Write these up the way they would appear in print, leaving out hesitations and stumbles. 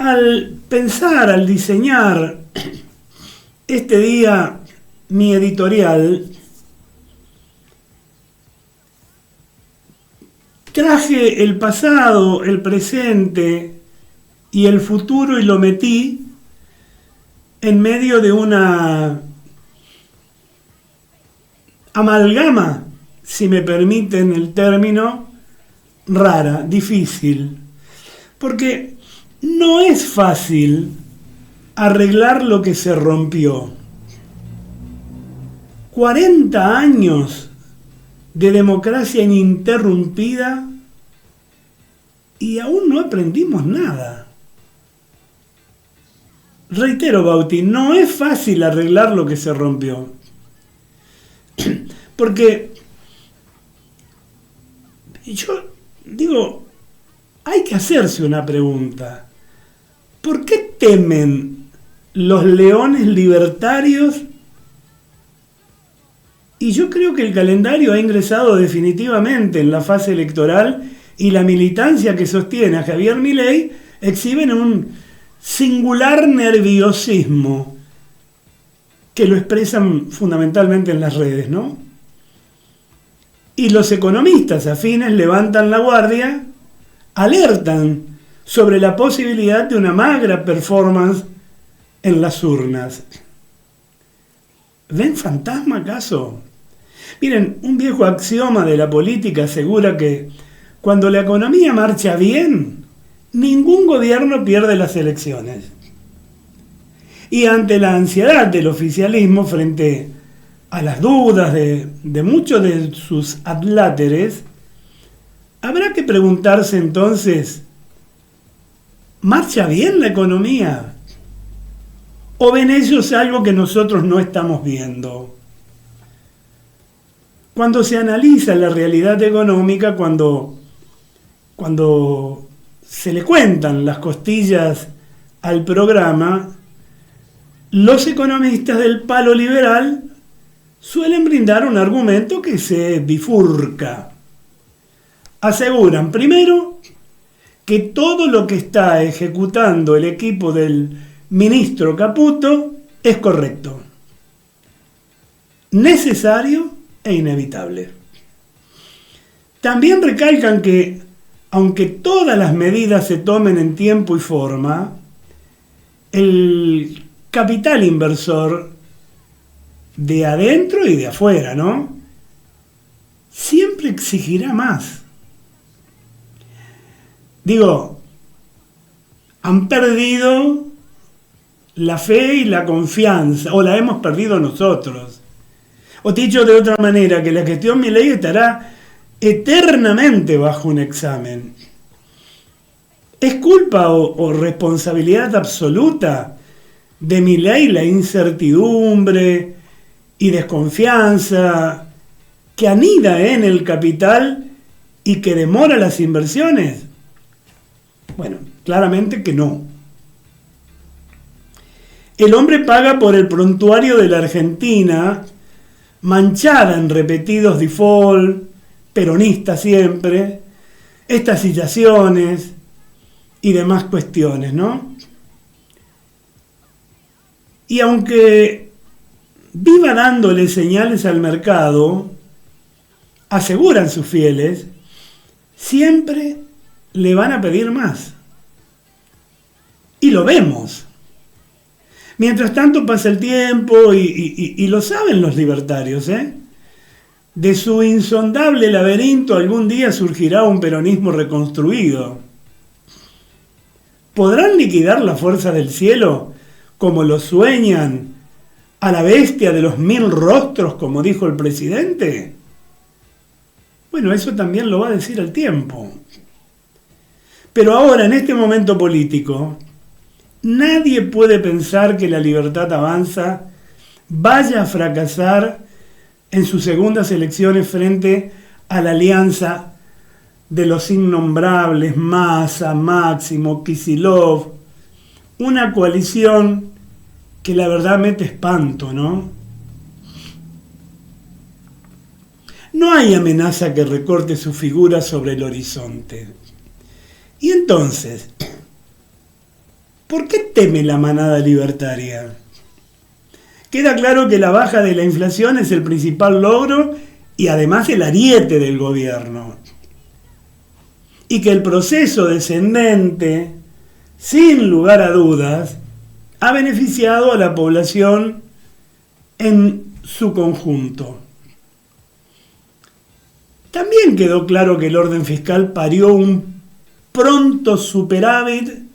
Al pensar, al diseñar este día mi editorial, traje el pasado, el presente y el futuro y lo metí en medio de una amalgama, si me permiten el término, rara, difícil. Porque no es fácil arreglar lo que se rompió. 40 años de democracia ininterrumpida y aún no aprendimos nada. Reitero, Bauti, no es fácil arreglar lo que se rompió. Porque yo digo, hay que hacerse una pregunta. ¿Por qué temen los leones libertarios? Y yo creo que el calendario ha ingresado definitivamente en la fase electoral y la militancia que sostiene a Javier Milei exhiben un singular nerviosismo que lo expresan fundamentalmente en las redes, ¿no? Y los economistas afines levantan la guardia, alertan sobre la posibilidad de una magra performance en las urnas. ¿Ven fantasma acaso? Miren, un viejo axioma de la política asegura que cuando la economía marcha bien, ningún gobierno pierde las elecciones. Y ante la ansiedad del oficialismo frente a las dudas de muchos de sus adláteres, habrá que preguntarse entonces, ¿marcha bien la economía? ¿O ven ellos algo que nosotros no estamos viendo? Cuando se analiza la realidad económica, cuando se le cuentan las costillas al programa, los economistas del palo liberal suelen brindar un argumento que se bifurca. Aseguran, primero, que todo lo que está ejecutando el equipo del ministro Caputo es correcto, necesario e inevitable. También recalcan que, aunque todas las medidas se tomen en tiempo y forma, el capital inversor de adentro y de afuera, ¿no?, siempre exigirá más. Digo, han perdido la fe y la confianza, o la hemos perdido nosotros. O dicho de otra manera, que la gestión Milei estará eternamente bajo un examen. ¿Es culpa o responsabilidad absoluta de Milei la incertidumbre y desconfianza que anida en el capital y que demora las inversiones? Bueno, claramente que no. El hombre paga por el prontuario de la Argentina, manchada en repetidos default, peronista siempre, estacillaciones y demás cuestiones, ¿no? Y aunque viva dándole señales al mercado, aseguran sus fieles, siempre le van a pedir más. Y lo vemos. Mientras tanto pasa el tiempo y lo saben los libertarios, ¿eh? De su insondable laberinto algún día surgirá un peronismo reconstruido. ¿Podrán liquidar la fuerza del cielo como lo sueñan a la bestia de los 1000 rostros, como dijo el presidente? Bueno, eso también lo va a decir el tiempo. Pero ahora, en este momento político, nadie puede pensar que la Libertad Avanza vaya a fracasar en sus segundas elecciones frente a la alianza de los innombrables Massa, Máximo, Kicillof, una coalición que la verdad mete espanto, ¿no? No hay amenaza que recorte su figura sobre el horizonte. Y entonces, ¿Por qué teme la manada libertaria? Queda claro que la baja de la inflación es el principal logro y además el ariete del gobierno. Y que el proceso descendente, sin lugar a dudas, ha beneficiado a la población en su conjunto. También quedó claro que el orden fiscal parió un pronto superávit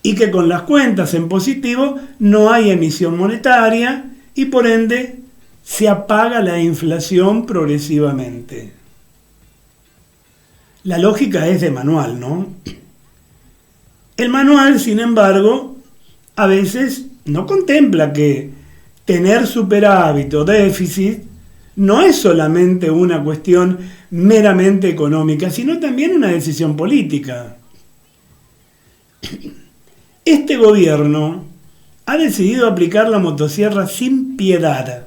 y que con las cuentas en positivo no hay emisión monetaria y por ende se apaga la inflación progresivamente. La lógica es de manual, ¿no? El manual, sin embargo, a veces no contempla que tener superávit o déficit no es solamente una cuestión meramente económica, sino también una decisión política. Este gobierno ha decidido aplicar la motosierra sin piedad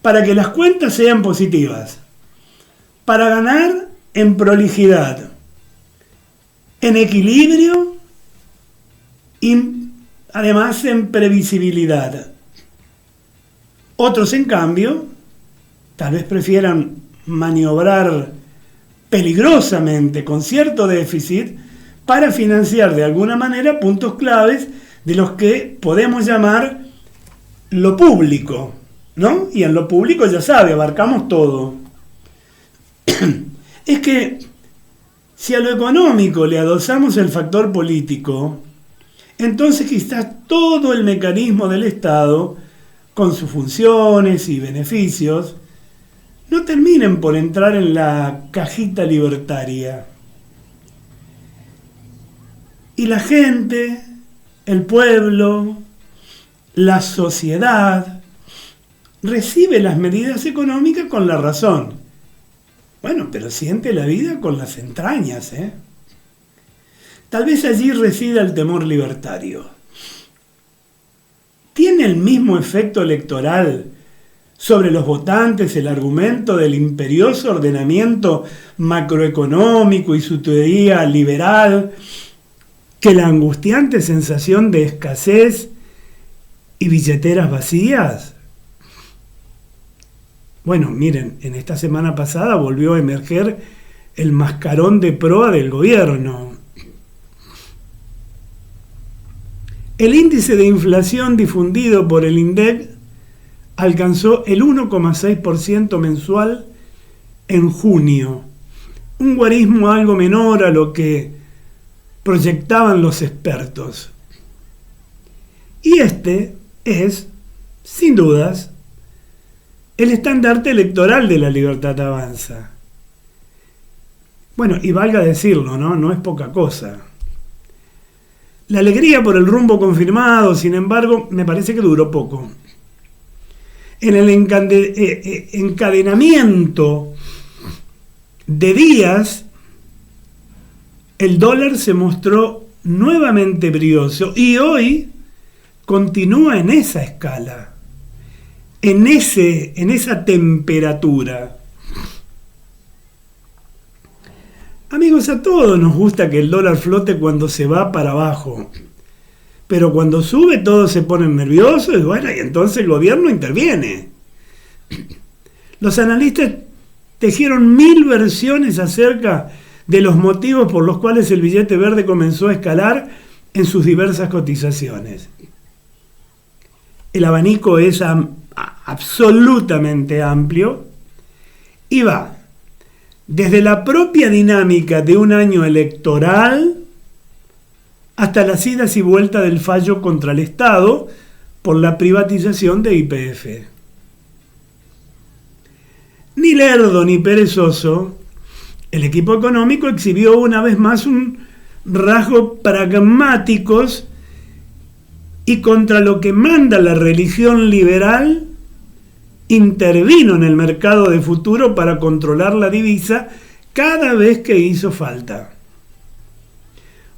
para que las cuentas sean positivas, para ganar en prolijidad, en equilibrio y además en previsibilidad. Otros, en cambio, tal vez prefieran maniobrar peligrosamente con cierto déficit para financiar de alguna manera puntos claves de los que podemos llamar lo público, ¿no? Y en lo público, ya sabe, abarcamos todo. Es que si a lo económico le adosamos el factor político, entonces quizás todo el mecanismo del Estado, con sus funciones y beneficios, no terminen por entrar en la cajita libertaria. Y la gente, el pueblo, la sociedad, recibe las medidas económicas con la razón. Bueno, pero siente la vida con las entrañas, ¿eh? Tal vez allí resida el temor libertario. ¿Tiene el mismo efecto electoral sobre los votantes el argumento del imperioso ordenamiento macroeconómico y su teoría liberal que la angustiante sensación de escasez y billeteras vacías? Bueno, miren, en esta semana pasada volvió a emerger el mascarón de proa del gobierno. El índice de inflación difundido por el INDEC alcanzó el 1,6% mensual en junio, un guarismo algo menor a lo que proyectaban los expertos. Y este es, sin dudas, el estandarte electoral de La Libertad Avanza. Bueno, y valga decirlo, ¿no? No es poca cosa. La alegría por el rumbo confirmado, sin embargo, me parece que duró poco. En el encadenamiento de días, el dólar se mostró nuevamente brioso y hoy continúa en esa escala, en esa temperatura. Amigos, a todos nos gusta que el dólar flote cuando se va para abajo, pero cuando sube todos se ponen nerviosos y bueno, y entonces el gobierno interviene. Los analistas tejieron 1000 versiones acerca de los motivos por los cuales el billete verde comenzó a escalar en sus diversas cotizaciones. El abanico es absolutamente amplio y va desde la propia dinámica de un año electoral hasta las idas y vueltas del fallo contra el Estado por la privatización de YPF. Ni lerdo ni perezoso, el equipo económico exhibió una vez más un rasgo pragmáticos y contra lo que manda la religión liberal, intervino en el mercado de futuro para controlar la divisa cada vez que hizo falta.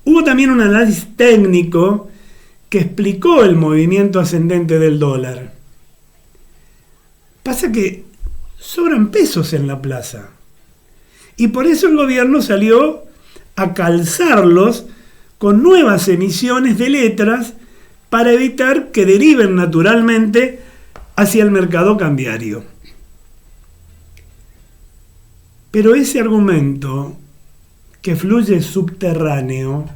Hubo también un análisis técnico que explicó el movimiento ascendente del dólar. Pasa que sobran pesos en la plaza y por eso el gobierno salió a calzarlos con nuevas emisiones de letras para evitar que deriven naturalmente hacia el mercado cambiario. Pero ese argumento que fluye subterráneo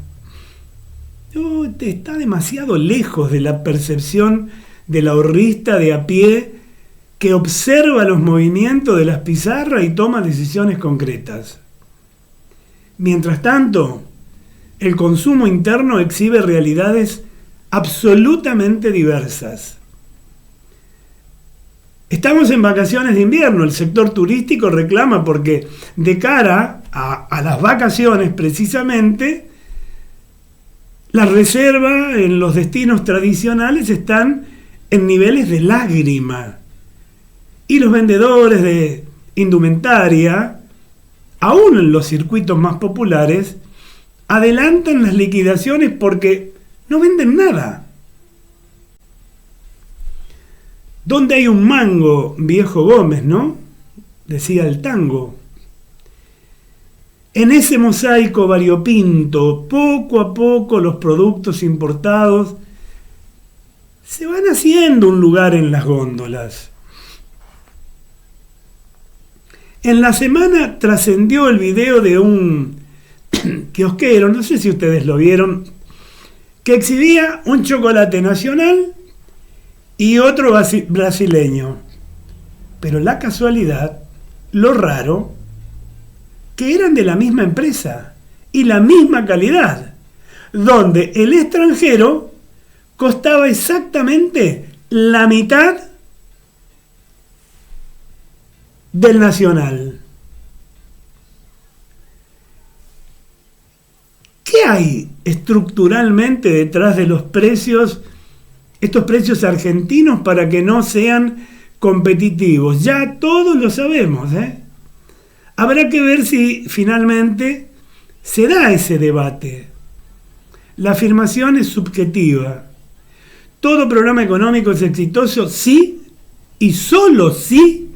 está demasiado lejos de la percepción del ahorrista de a pie que observa los movimientos de las pizarras y toma decisiones concretas. Mientras tanto, el consumo interno exhibe realidades absolutamente diversas. Estamos en vacaciones de invierno, el sector turístico reclama porque de cara a las vacaciones precisamente, las reservas en los destinos tradicionales están en niveles de lágrima. Y los vendedores de indumentaria, aún en los circuitos más populares, adelantan las liquidaciones porque no venden nada. ¿Dónde hay un mango, viejo Gómez, no? Decía el tango. En ese mosaico variopinto, poco a poco los productos importados se van haciendo un lugar en las góndolas. En la semana trascendió el video de un kiosquero, no sé si ustedes lo vieron, que exhibía un chocolate nacional y otro brasileño. Pero la casualidad, lo raro, que eran de la misma empresa y la misma calidad, donde el extranjero costaba exactamente la mitad del nacional. ¿Qué hay estructuralmente detrás de los precios, estos precios argentinos, para que no sean competitivos? Ya todos lo sabemos, ¿eh? Habrá que ver si finalmente se da ese debate. La afirmación es subjetiva. Todo programa económico es exitoso si y solo si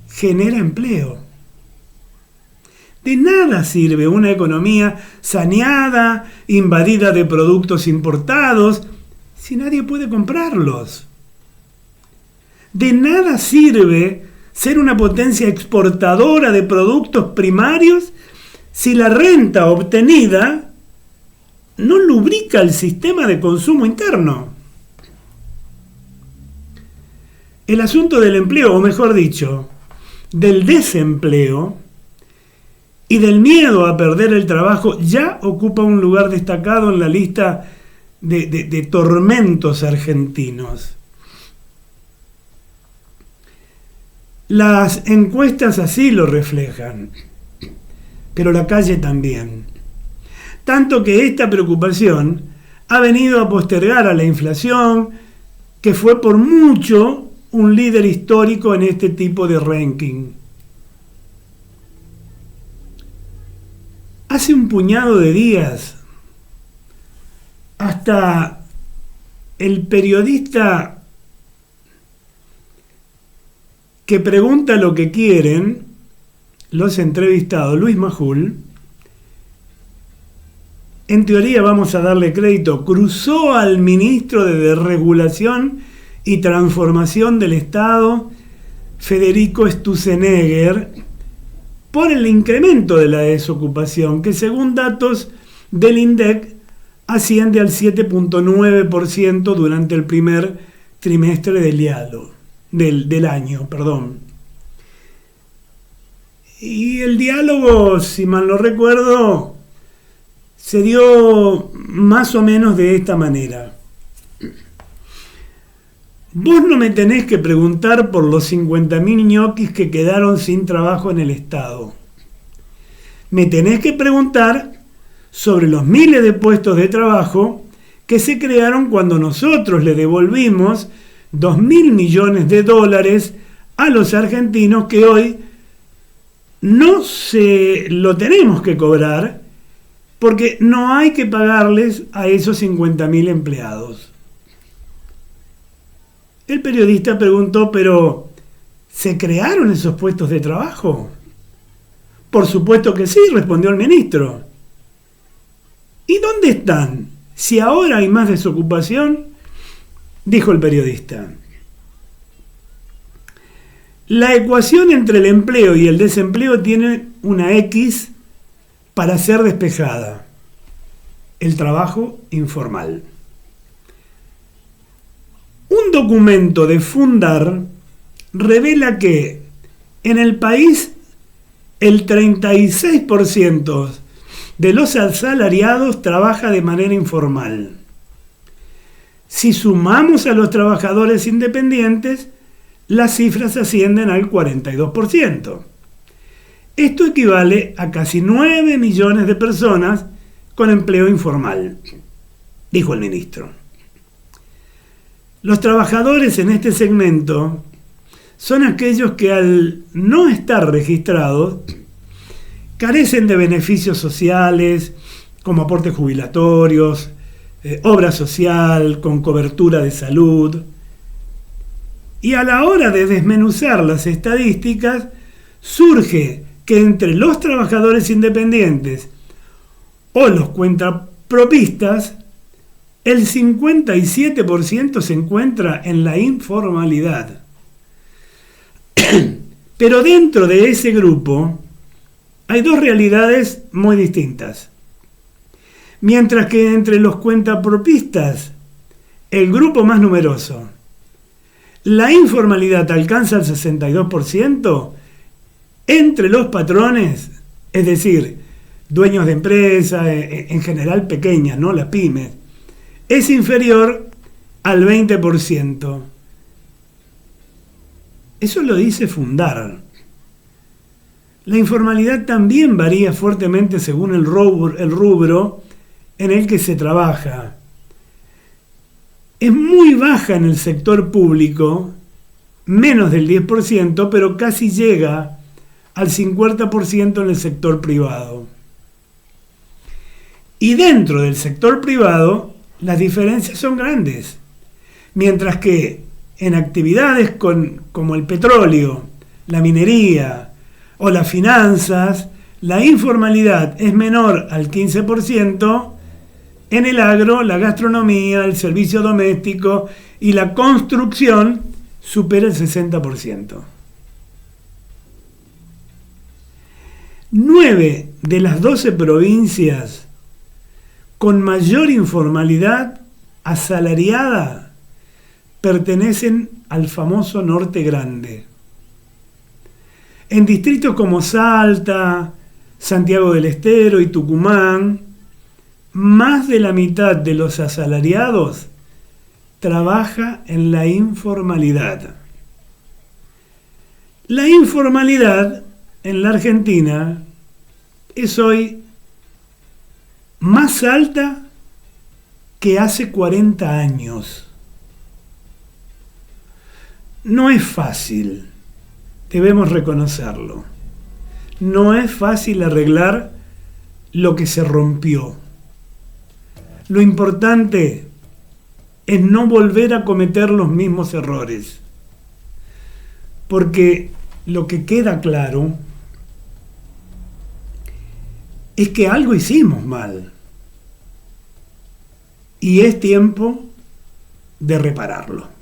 genera empleo. De nada sirve una economía saneada, invadida de productos importados, si nadie puede comprarlos. De nada sirve ser una potencia exportadora de productos primarios si la renta obtenida no lubrica el sistema de consumo interno. El asunto del empleo, o mejor dicho, del desempleo y del miedo a perder el trabajo, ya ocupa un lugar destacado en la lista de tormentos argentinos. Las encuestas así lo reflejan, pero la calle también. Tanto que esta preocupación ha venido a postergar a la inflación, que fue por mucho un líder histórico en este tipo de ranking. Hace un puñado de días, hasta el periodista que pregunta lo que quieren, los entrevistados, Luis Majul, en teoría vamos a darle crédito, cruzó al ministro de Desregulación y Transformación del Estado, Federico Sturzenegger, por el incremento de la desocupación, que según datos del INDEC asciende al 7.9% durante el primer trimestre del año. Y el diálogo, si mal no recuerdo, se dio más o menos de esta manera. Vos no me tenés que preguntar por los 50.000 ñoquis que quedaron sin trabajo en el Estado. Me tenés que preguntar sobre los miles de puestos de trabajo que se crearon cuando nosotros le devolvimos 2.000 millones de dólares a los argentinos que hoy no se lo tenemos que cobrar porque no hay que pagarles a esos 50.000 empleados. El periodista preguntó, ¿pero se crearon esos puestos de trabajo? Por supuesto que sí, respondió el ministro. ¿Y dónde están? Si ahora hay más desocupación, dijo el periodista. La ecuación entre el empleo y el desempleo tiene una X para ser despejada: el trabajo informal. Un documento de Fundar revela que en el país el 36% de los asalariados trabaja de manera informal. Si sumamos a los trabajadores independientes, las cifras ascienden al 42%. Esto equivale a casi 9 millones de personas con empleo informal, dijo el ministro. Los trabajadores en este segmento son aquellos que, al no estar registrados, carecen de beneficios sociales como aportes jubilatorios, obra social con cobertura de salud. Y a la hora de desmenuzar las estadísticas, surge que entre los trabajadores independientes o los cuentapropistas, el 57% se encuentra en la informalidad. Pero dentro de ese grupo hay dos realidades muy distintas. Mientras que entre los cuentapropistas, el grupo más numeroso, la informalidad alcanza el 62%, entre los patrones, es decir, dueños de empresas, en general pequeñas, ¿no? Las pymes, es inferior al 20%. Eso lo dice Fundar. La informalidad también varía fuertemente según el rubro en el que se trabaja. Es muy baja en el sector público, menos del 10%, pero casi llega al 50% en el sector privado. Y dentro del sector privado, las diferencias son grandes. Mientras que en actividades como el petróleo, la minería o las finanzas, la informalidad es menor al 15%, en el agro, la gastronomía, el servicio doméstico y la construcción supera el 60%. 9 de las 12 provincias con mayor informalidad asalariada pertenecen al famoso Norte Grande. En distritos como Salta, Santiago del Estero y Tucumán, más de la mitad de los asalariados trabaja en la informalidad. La informalidad en la Argentina es hoy más alta que hace 40 años. No es fácil, debemos reconocerlo. No es fácil arreglar lo que se rompió. Lo importante es no volver a cometer los mismos errores. Porque lo que queda claro es que algo hicimos mal. Y es tiempo de repararlo.